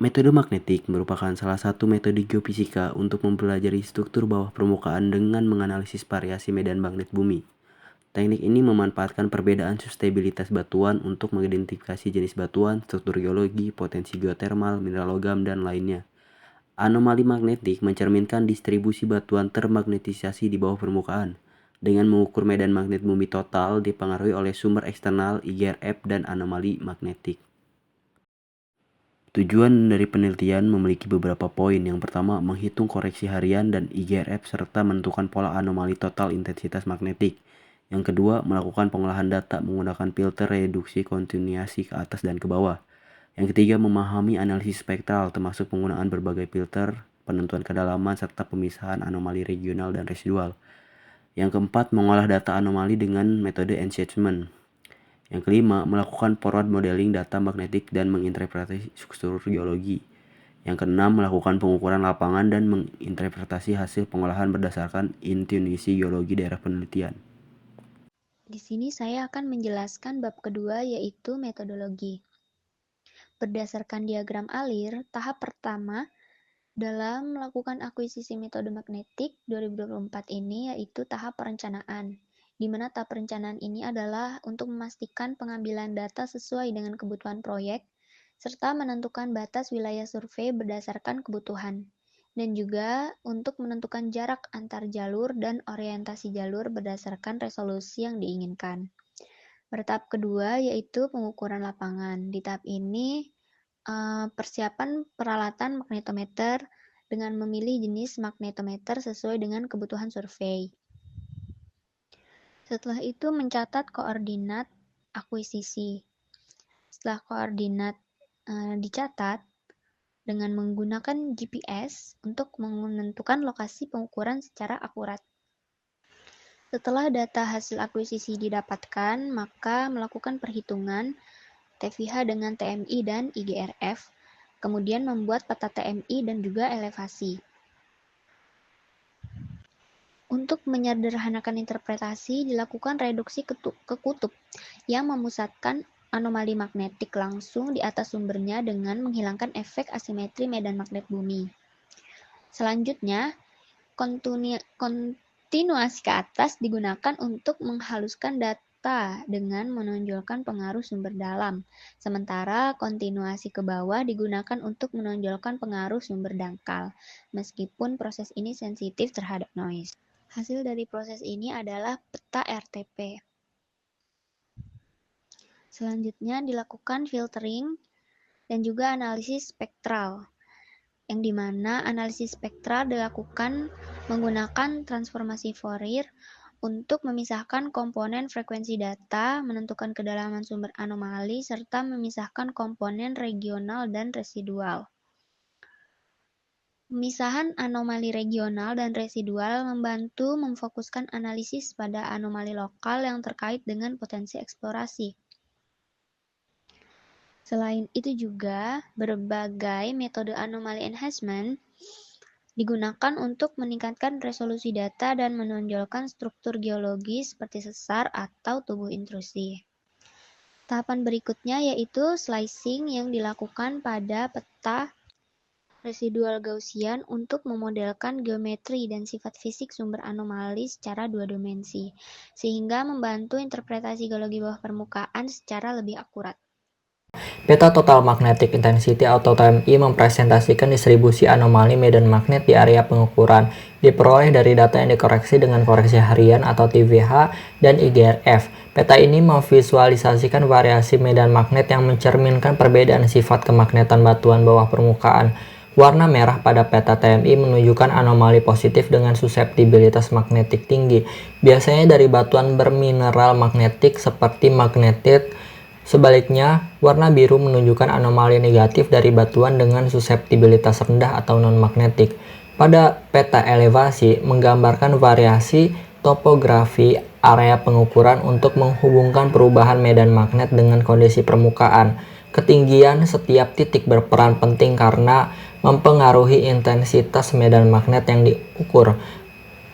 Metode magnetik merupakan salah satu metode geofisika untuk mempelajari struktur bawah permukaan dengan menganalisis variasi medan magnet bumi. Teknik ini memanfaatkan perbedaan stabilitas batuan untuk mengidentifikasi jenis batuan, struktur geologi, potensi geotermal, mineral logam, dan lainnya. Anomali magnetik mencerminkan distribusi batuan termagnetisasi di bawah permukaan. Dengan mengukur medan magnet bumi total dipengaruhi oleh sumber eksternal, IGRF, dan anomali magnetik. Tujuan dari penelitian memiliki beberapa poin. Yang pertama, menghitung koreksi harian dan IGRF serta menentukan pola anomali total intensitas magnetik. Yang kedua, melakukan pengolahan data menggunakan filter reduksi kontinuasi ke atas dan ke bawah. Yang ketiga, memahami analisis spektral termasuk penggunaan berbagai filter, penentuan kedalaman, serta pemisahan anomali regional dan residual. Yang keempat, mengolah data anomali dengan metode enrichment. Yang kelima, melakukan forward modeling data magnetik dan menginterpretasi struktur geologi. Yang keenam, melakukan pengukuran lapangan dan menginterpretasi hasil pengolahan berdasarkan intuisi geologi daerah penelitian. Di sini saya akan menjelaskan bab kedua, yaitu metodologi. Berdasarkan diagram alir, tahap pertama dalam melakukan akuisisi metode magnetik 2024 ini yaitu tahap perencanaan, di mana tahap perencanaan ini adalah untuk memastikan pengambilan data sesuai dengan kebutuhan proyek, serta menentukan batas wilayah survei berdasarkan kebutuhan, dan juga untuk menentukan jarak antar jalur dan orientasi jalur berdasarkan resolusi yang diinginkan. Bertahap kedua yaitu pengukuran lapangan. Di tahap ini, persiapan peralatan magnetometer dengan memilih jenis magnetometer sesuai dengan kebutuhan survei. Setelah itu mencatat koordinat akuisisi. Setelah koordinat dicatat dengan menggunakan GPS untuk menentukan lokasi pengukuran secara akurat. Setelah data hasil akuisisi didapatkan, maka melakukan perhitungan TVH dengan TMI dan IGRF, kemudian membuat peta TMI dan juga elevasi. Untuk menyederhanakan interpretasi, dilakukan reduksi ke kutub yang memusatkan anomali magnetik langsung di atas sumbernya dengan menghilangkan efek asimetri medan magnet bumi. Selanjutnya, kontinuasi ke atas digunakan untuk menghaluskan data dengan menonjolkan pengaruh sumber dalam, sementara kontinuasi ke bawah digunakan untuk menonjolkan pengaruh sumber dangkal, meskipun proses ini sensitif terhadap noise. Hasil dari proses ini adalah peta RTP. Selanjutnya dilakukan filtering dan juga analisis spektral, yang dimana analisis spektral dilakukan menggunakan transformasi Fourier untuk memisahkan komponen frekuensi data, menentukan kedalaman sumber anomali, serta memisahkan komponen regional dan residual. Pemisahan anomali regional dan residual membantu memfokuskan analisis pada anomali lokal yang terkait dengan potensi eksplorasi. Selain itu juga, berbagai metode anomali enhancement digunakan untuk meningkatkan resolusi data dan menonjolkan struktur geologi seperti sesar atau tubuh intrusi. Tahapan berikutnya yaitu slicing yang dilakukan pada peta residual Gaussian untuk memodelkan geometri dan sifat fisik sumber anomali secara dua dimensi, sehingga membantu interpretasi geologi bawah permukaan secara lebih akurat. Peta Total Magnetic Intensity atau TMI mempresentasikan distribusi anomali medan magnet di area pengukuran, diperoleh dari data yang dikoreksi dengan koreksi harian atau TVH dan IGRF. Peta ini memvisualisasikan variasi medan magnet yang mencerminkan perbedaan sifat kemagnetan batuan bawah permukaan. Warna merah pada peta TMI menunjukkan anomali positif dengan suseptibilitas magnetik tinggi, biasanya dari batuan bermineral magnetik seperti magnetit. Sebaliknya, warna biru menunjukkan anomali negatif dari batuan dengan suseptibilitas rendah atau non-magnetik. Pada peta elevasi, menggambarkan variasi topografi area pengukuran untuk menghubungkan perubahan medan magnet dengan kondisi permukaan. Ketinggian setiap titik berperan penting karena mempengaruhi intensitas medan magnet yang diukur.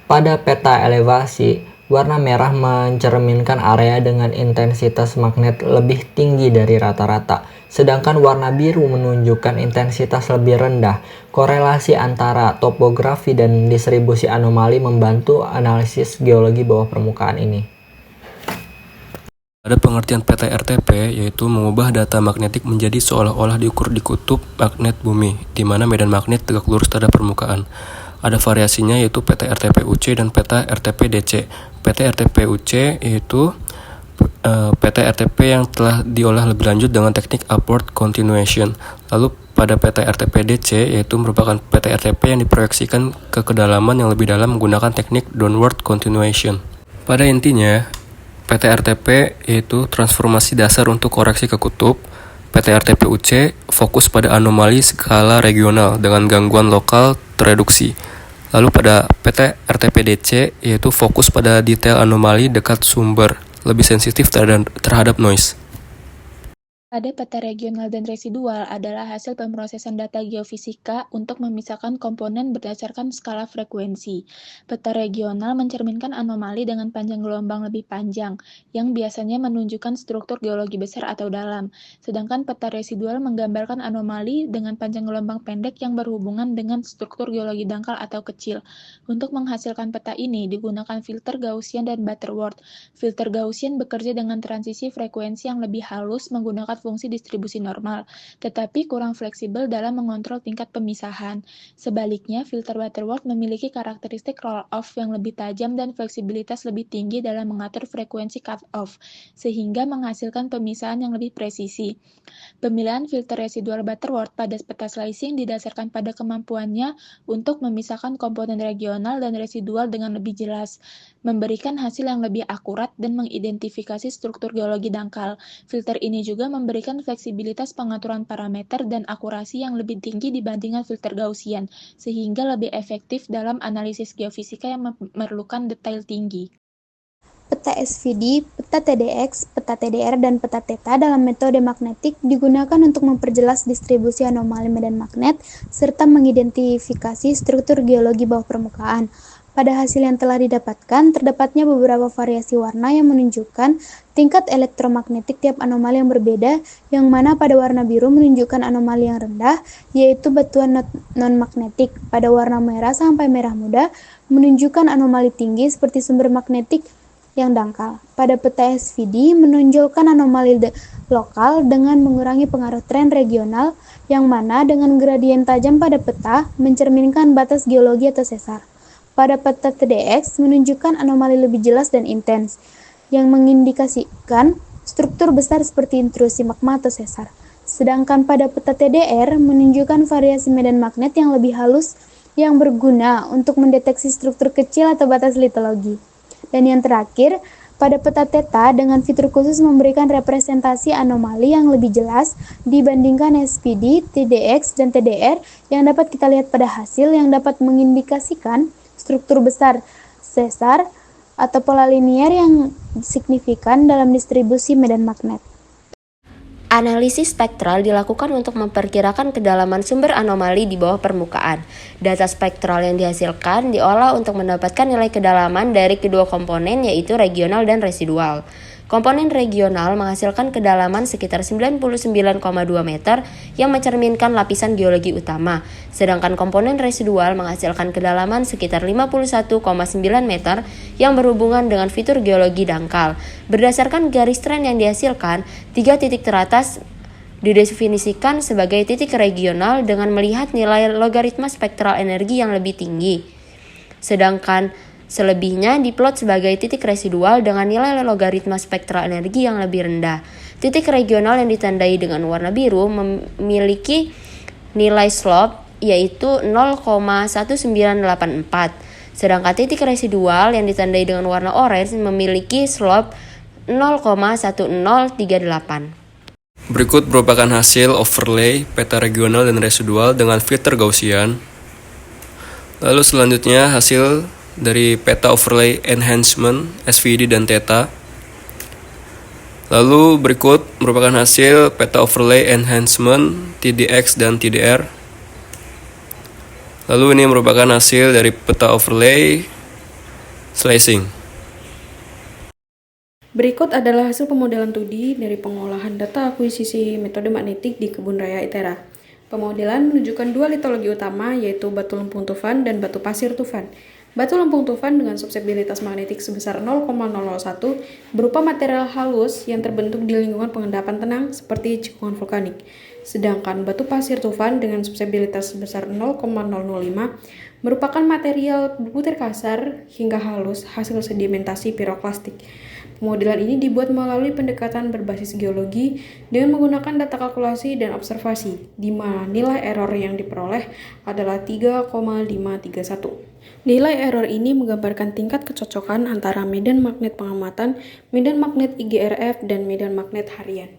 Pada peta elevasi, Warna merah mencerminkan area dengan intensitas magnet lebih tinggi dari rata-rata, sedangkan warna biru menunjukkan intensitas lebih rendah. Korelasi antara topografi dan distribusi anomali membantu analisis geologi bawah permukaan ini. Ada pengertian peta RTP, yaitu mengubah data magnetik menjadi seolah-olah diukur di kutub magnet bumi, di mana medan magnet tegak lurus terhadap permukaan. Ada variasinya, yaitu peta RTP-UC dan peta RTP-DC. Peta RTP-UC yaitu peta RTP yang telah diolah lebih lanjut dengan teknik upward continuation. Lalu pada peta RTP-DC yaitu merupakan peta RTP yang diproyeksikan ke kedalaman yang lebih dalam menggunakan teknik downward continuation. Pada intinya, peta RTP yaitu transformasi dasar untuk koreksi ke kutub. PT RTP-UC fokus pada anomali skala regional dengan gangguan lokal tereduksi. Lalu pada PT RTP-DC yaitu fokus pada detail anomali dekat sumber, lebih sensitif terhadap noise. Pada peta regional dan residual adalah hasil pemrosesan data geofisika untuk memisahkan komponen berdasarkan skala frekuensi. Peta regional mencerminkan anomali dengan panjang gelombang lebih panjang, yang biasanya menunjukkan struktur geologi besar atau dalam. Sedangkan peta residual menggambarkan anomali dengan panjang gelombang pendek yang berhubungan dengan struktur geologi dangkal atau kecil. Untuk menghasilkan peta ini digunakan filter Gaussian dan Butterworth. Filter Gaussian bekerja dengan transisi frekuensi yang lebih halus menggunakan fungsi distribusi normal, tetapi kurang fleksibel dalam mengontrol tingkat pemisahan. Sebaliknya, filter Butterworth memiliki karakteristik roll-off yang lebih tajam dan fleksibilitas lebih tinggi dalam mengatur frekuensi cut-off, sehingga menghasilkan pemisahan yang lebih presisi. Pemilihan filter residual Butterworth pada peta slicing didasarkan pada kemampuannya untuk memisahkan komponen regional dan residual dengan lebih jelas, memberikan hasil yang lebih akurat dan mengidentifikasi struktur geologi dangkal. Filter ini juga memberikan fleksibilitas pengaturan parameter dan akurasi yang lebih tinggi dibandingkan filter Gaussian, sehingga lebih efektif dalam analisis geofisika yang memerlukan detail tinggi. Peta SVD, peta TDX, peta TDR, dan peta theta dalam metode magnetik digunakan untuk memperjelas distribusi anomali medan magnet serta mengidentifikasi struktur geologi bawah permukaan. Pada hasil yang telah didapatkan, terdapatnya beberapa variasi warna yang menunjukkan tingkat elektromagnetik tiap anomali yang berbeda, yang mana pada warna biru menunjukkan anomali yang rendah, yaitu batuan non-magnetik. Pada warna merah sampai merah muda menunjukkan anomali tinggi seperti sumber magnetik yang dangkal. Pada peta SVD menonjolkan anomali lokal dengan mengurangi pengaruh tren regional, yang mana dengan gradien tajam pada peta mencerminkan batas geologi atau sesar. Pada peta TDX menunjukkan anomali lebih jelas dan intens, yang mengindikasikan struktur besar seperti intrusi magma atau sesar. Sedangkan pada peta TDR menunjukkan variasi medan magnet yang lebih halus yang berguna untuk mendeteksi struktur kecil atau batas litologi. Dan yang terakhir, pada peta theta dengan fitur khusus memberikan representasi anomali yang lebih jelas dibandingkan SVD, TDX, dan TDR yang dapat kita lihat pada hasil yang dapat mengindikasikan struktur besar sesar atau pola linier yang signifikan dalam distribusi medan magnet. Analisis spektral dilakukan untuk memperkirakan kedalaman sumber anomali di bawah permukaan. Data spektral yang dihasilkan diolah untuk mendapatkan nilai kedalaman dari kedua komponen, yaitu regional dan residual. Komponen regional menghasilkan kedalaman sekitar 99,2 meter yang mencerminkan lapisan geologi utama, sedangkan komponen residual menghasilkan kedalaman sekitar 51,9 meter yang berhubungan dengan fitur geologi dangkal. Berdasarkan garis tren yang dihasilkan, 3 titik teratas didefinisikan sebagai titik regional dengan melihat nilai logaritma spektral energi yang lebih tinggi, sedangkan selebihnya diplot sebagai titik residual dengan nilai logaritma spektral energi yang lebih rendah. Titik regional yang ditandai dengan warna biru memiliki nilai slope yaitu 0,1984, sedangkan titik residual yang ditandai dengan warna orange memiliki slope 0,1038. Berikut merupakan hasil overlay peta regional dan residual dengan filter Gaussian. Lalu selanjutnya hasil dari peta overlay enhancement, SVD dan theta. Lalu berikut merupakan hasil peta overlay enhancement, TDX dan TDR. Lalu ini merupakan hasil dari peta overlay slicing. Berikut adalah hasil pemodelan 2D dari pengolahan data akuisisi metode magnetik di Kebun Raya ITERA. Pemodelan menunjukkan dua litologi utama, yaitu batu lempung tufan dan batu pasir tufan. Batu lempung tufan dengan suseptibilitas magnetik sebesar 0,001 berupa material halus yang terbentuk di lingkungan pengendapan tenang seperti cekungan vulkanik. Sedangkan batu pasir tufan dengan suseptibilitas sebesar 0,005 merupakan material berbutir kasar hingga halus hasil sedimentasi piroklastik. Pemodelan ini dibuat melalui pendekatan berbasis geologi dengan menggunakan data kalkulasi dan observasi, di mana nilai error yang diperoleh adalah 3,531. Nilai error ini menggambarkan tingkat kecocokan antara medan magnet pengamatan, medan magnet IGRF, dan medan magnet harian.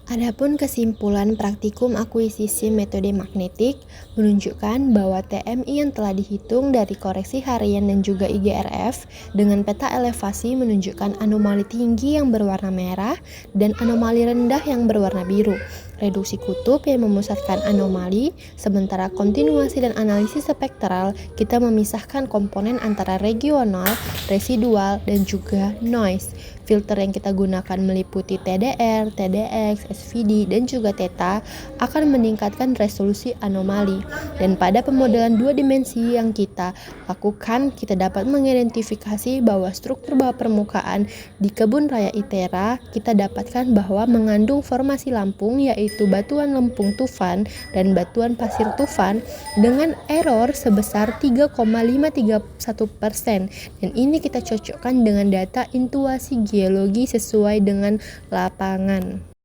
Adapun kesimpulan praktikum akuisisi metode magnetik menunjukkan bahwa TMI yang telah dihitung dari koreksi harian dan juga IGRF dengan peta elevasi menunjukkan anomali tinggi yang berwarna merah dan anomali rendah yang berwarna biru. Reduksi kutub yang memusatkan anomali, sementara kontinuasi dan analisis spektral kita memisahkan komponen antara regional, residual, dan juga noise. Filter yang kita gunakan meliputi TDR, TDX, SVD, dan juga theta akan meningkatkan resolusi anomali. Dan pada pemodelan dua dimensi yang kita lakukan, kita dapat mengidentifikasi bahwa struktur bawah permukaan di Kebun Raya ITERA kita dapatkan bahwa mengandung formasi lampung, yaitu batuan lempung tufan dan batuan pasir tufan dengan error sebesar 3,531%. Dan ini kita cocokkan dengan data intuasi geologi sesuai dengan lapangan.